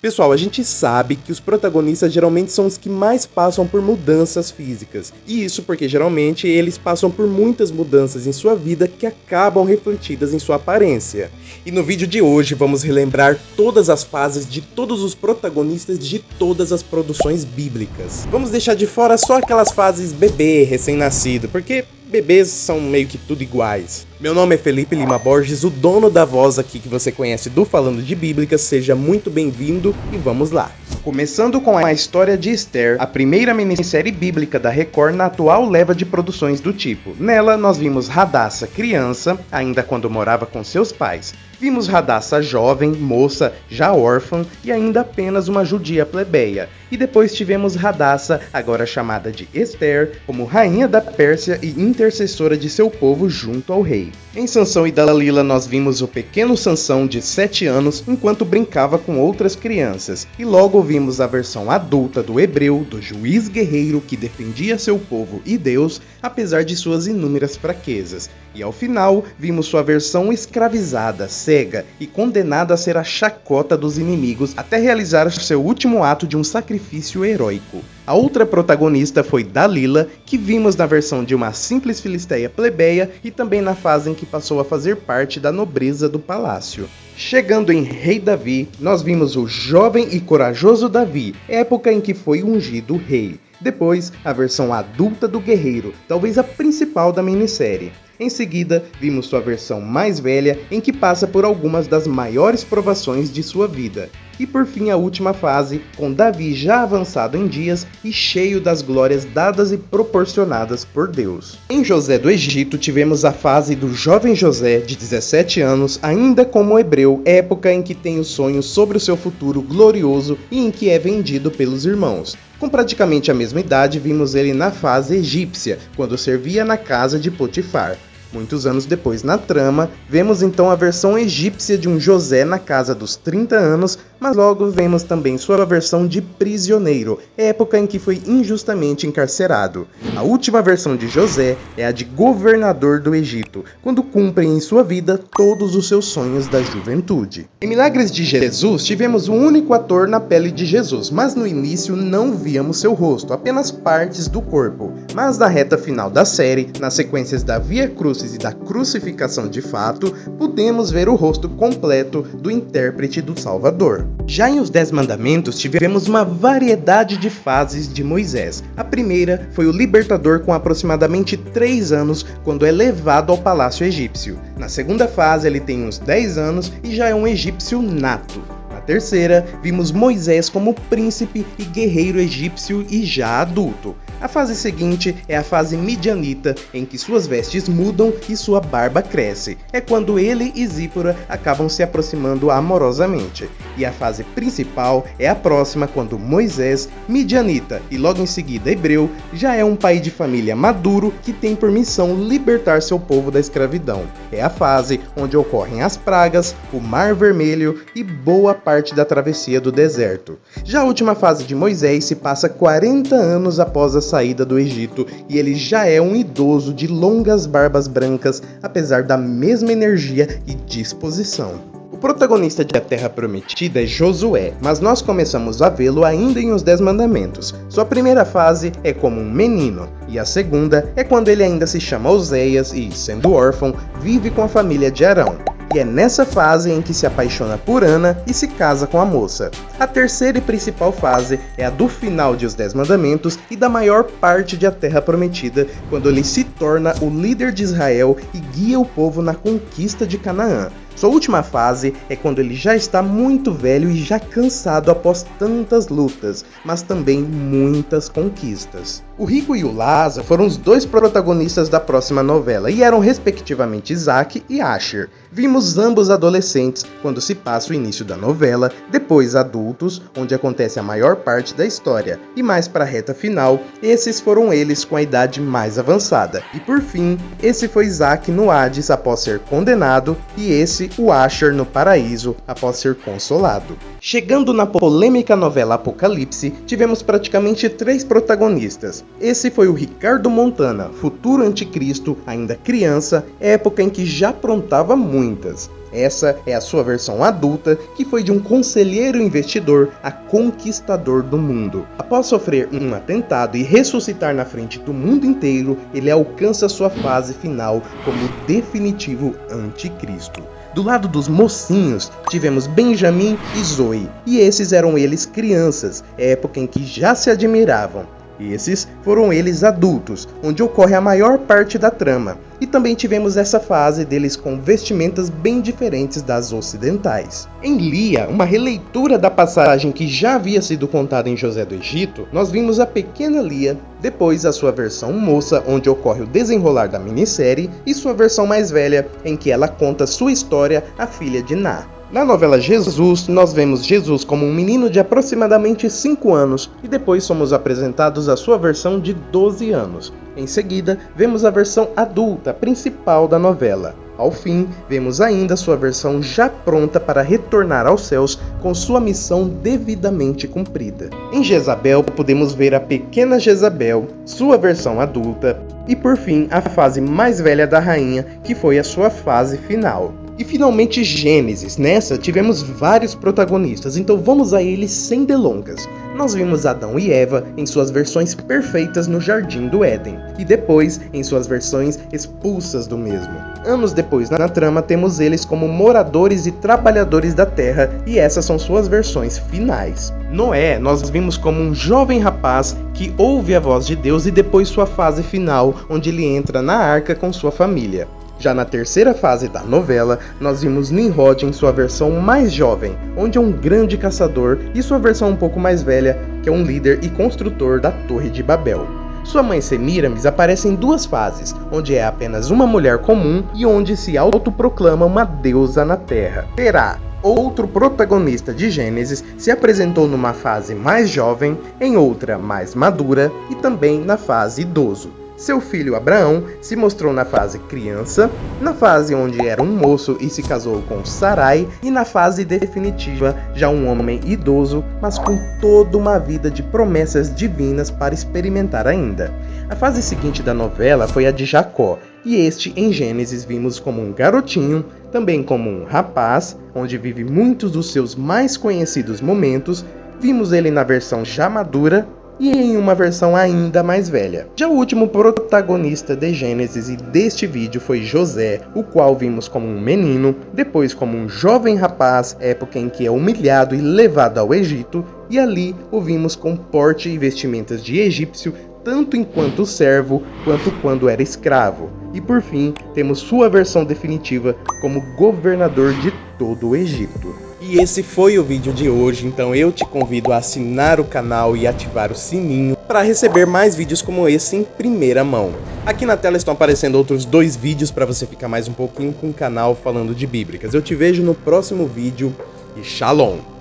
Pessoal, a gente sabe que os protagonistas geralmente são os que mais passam por mudanças físicas. E isso porque geralmente eles passam por muitas mudanças em sua vida que acabam refletidas em sua aparência. E no vídeo de hoje vamos relembrar todas as fases de todos os protagonistas de todas as produções bíblicas. Vamos deixar de fora só aquelas fases bebê, recém-nascido, porque bebês são meio que tudo iguais. Meu nome é Felipe Lima Borges, o dono da voz aqui que você conhece do Falando de Bíblia. Seja muito bem-vindo e vamos lá. Começando com a história de Esther, a primeira minissérie bíblica da Record na atual leva de produções do tipo. Nela, nós vimos Radassa criança, ainda quando morava com seus pais. Vimos Radassa jovem, moça, já órfã e ainda apenas uma judia plebeia. E depois tivemos Radassa, agora chamada de Esther, como rainha da Pérsia e intercessora de seu povo junto ao rei. Em Sansão e Dalila nós vimos o pequeno Sansão de 7 anos enquanto brincava com outras crianças. E logo vimos a versão adulta do hebreu, do juiz guerreiro que defendia seu povo e Deus, apesar de suas inúmeras fraquezas. E ao final, vimos sua versão escravizada, cega e condenada a ser a chacota dos inimigos até realizar seu último ato de um sacrifício heróico. A outra protagonista foi Dalila, que vimos na versão de uma simples filisteia plebeia e também na fase em que passou a fazer parte da nobreza do palácio. Chegando em Rei Davi, nós vimos o jovem e corajoso Davi, época em que foi ungido rei. Depois, a versão adulta do guerreiro, talvez a principal da minissérie. Em seguida, vimos sua versão mais velha, em que passa por algumas das maiores provações de sua vida. E por fim a última fase, com Davi já avançado em dias e cheio das glórias dadas e proporcionadas por Deus. Em José do Egito tivemos a fase do jovem José, de 17 anos, ainda como hebreu, época em que tem os sonhos sobre o seu futuro glorioso e em que é vendido pelos irmãos. Com praticamente a mesma idade, vimos ele na fase egípcia, quando servia na casa de Potifar. Muitos anos depois na trama, vemos então a versão egípcia de um José na casa dos 30 anos, mas logo vemos também sua versão de prisioneiro, época em que foi injustamente encarcerado. A última versão de José é a de governador do Egito, quando cumpre em sua vida todos os seus sonhos da juventude. Em Milagres de Jesus, tivemos um único ator na pele de Jesus, mas no início não víamos seu rosto, apenas partes do corpo. Mas na reta final da série, nas sequências da Via Crucis e da crucificação de fato, podemos ver o rosto completo do intérprete do Salvador. Já em Os 10 Mandamentos, tivemos uma variedade de fases de Moisés. A primeira foi o libertador com aproximadamente 3 anos, quando é levado ao palácio egípcio. Na segunda fase, ele tem uns 10 anos e já é um egípcio nato. Na terceira, vimos Moisés como príncipe e guerreiro egípcio e já adulto. A fase seguinte é a fase midianita, em que suas vestes mudam e sua barba cresce. É quando ele e Zípora acabam se aproximando amorosamente. E a fase principal é a próxima, quando Moisés, midianita e logo em seguida hebreu, já é um pai de família maduro que tem por missão libertar seu povo da escravidão. É a fase onde ocorrem as pragas, o Mar Vermelho e boa parte da travessia do deserto. Já a última fase de Moisés se passa 40 anos após a saída do Egito e ele já é um idoso de longas barbas brancas, apesar da mesma energia e disposição. O protagonista de A Terra Prometida é Josué, mas nós começamos a vê-lo ainda em Os 10 Mandamentos. Sua primeira fase é como um menino, e a segunda é quando ele ainda se chama Oséias e, sendo órfão, vive com a família de Arão. E é nessa fase em que se apaixona por Ana e se casa com a moça. A terceira e principal fase é a do final de Os 10 Mandamentos e da maior parte de A Terra Prometida, quando ele se torna o líder de Israel e guia o povo na conquista de Canaã. Sua última fase é quando ele já está muito velho e já cansado após tantas lutas, mas também muitas conquistas. O Rico e o Lázaro foram os dois protagonistas da próxima novela e eram respectivamente Isaac e Asher. Vimos ambos adolescentes quando se passa o início da novela, depois adultos, onde acontece a maior parte da história, e mais para a reta final, esses foram eles com a idade mais avançada. E por fim, esse foi Isaac no Hades após ser condenado e esse o Asher no paraíso após ser consolado. Chegando na polêmica novela Apocalipse, tivemos praticamente 3 protagonistas. Esse foi o Ricardo Montana, futuro anticristo, ainda criança, época em que já aprontava muitas. Essa é a sua versão adulta, que foi de um conselheiro investidor a conquistador do mundo. Após sofrer um atentado e ressuscitar na frente do mundo inteiro, ele alcança sua fase final como definitivo anticristo. Do lado dos mocinhos, tivemos Benjamin e Zoe, e esses eram eles crianças, época em que já se admiravam. Esses foram eles adultos, onde ocorre a maior parte da trama, e também tivemos essa fase deles com vestimentas bem diferentes das ocidentais. Em Lia, uma releitura da passagem que já havia sido contada em José do Egito, nós vimos a pequena Lia, depois a sua versão moça, onde ocorre o desenrolar da minissérie, e sua versão mais velha, em que ela conta sua história, a filha de Ná. Na novela Jesus, nós vemos Jesus como um menino de aproximadamente 5 anos e depois somos apresentados a sua versão de 12 anos. Em seguida, vemos a versão adulta principal da novela. Ao fim, vemos ainda sua versão já pronta para retornar aos céus com sua missão devidamente cumprida. Em Jezabel, podemos ver a pequena Jezabel, sua versão adulta e, por fim, a fase mais velha da rainha, que foi a sua fase final. E finalmente Gênesis. Nessa tivemos vários protagonistas, então vamos a eles sem delongas. Nós vimos Adão e Eva em suas versões perfeitas no Jardim do Éden, e depois em suas versões expulsas do mesmo. Anos depois na trama temos eles como moradores e trabalhadores da terra, e essas são suas versões finais. Noé nós vimos como um jovem rapaz que ouve a voz de Deus e depois sua fase final, onde ele entra na arca com sua família. Já na terceira fase da novela, nós vimos Nimrod em sua versão mais jovem, onde é um grande caçador, e sua versão um pouco mais velha, que é um líder e construtor da Torre de Babel. Sua mãe Semiramis aparece em duas fases, onde é apenas uma mulher comum e onde se autoproclama uma deusa na Terra. Terá, outro protagonista de Gênesis, se apresentou numa fase mais jovem, em outra mais madura e também na fase idoso. Seu filho Abraão se mostrou na fase criança, na fase onde era um moço e se casou com Sarai, e na fase definitiva, já um homem idoso, mas com toda uma vida de promessas divinas para experimentar ainda. A fase seguinte da novela foi a de Jacó, e este em Gênesis vimos como um garotinho, também como um rapaz, onde vive muitos dos seus mais conhecidos momentos. Vimos ele na versão já madura, e em uma versão ainda mais velha. Já o último protagonista de Gênesis e deste vídeo foi José, o qual vimos como um menino, depois como um jovem rapaz, época em que é humilhado e levado ao Egito, e ali o vimos com porte e vestimentas de egípcio, tanto enquanto servo, quanto quando era escravo. E por fim, temos sua versão definitiva como governador de todo o Egito. E esse foi o vídeo de hoje, então eu te convido a assinar o canal e ativar o sininho para receber mais vídeos como esse em primeira mão. Aqui na tela estão aparecendo outros 2 vídeos para você ficar mais um pouquinho com o canal falando de bíblicas. Eu te vejo no próximo vídeo e Shalom!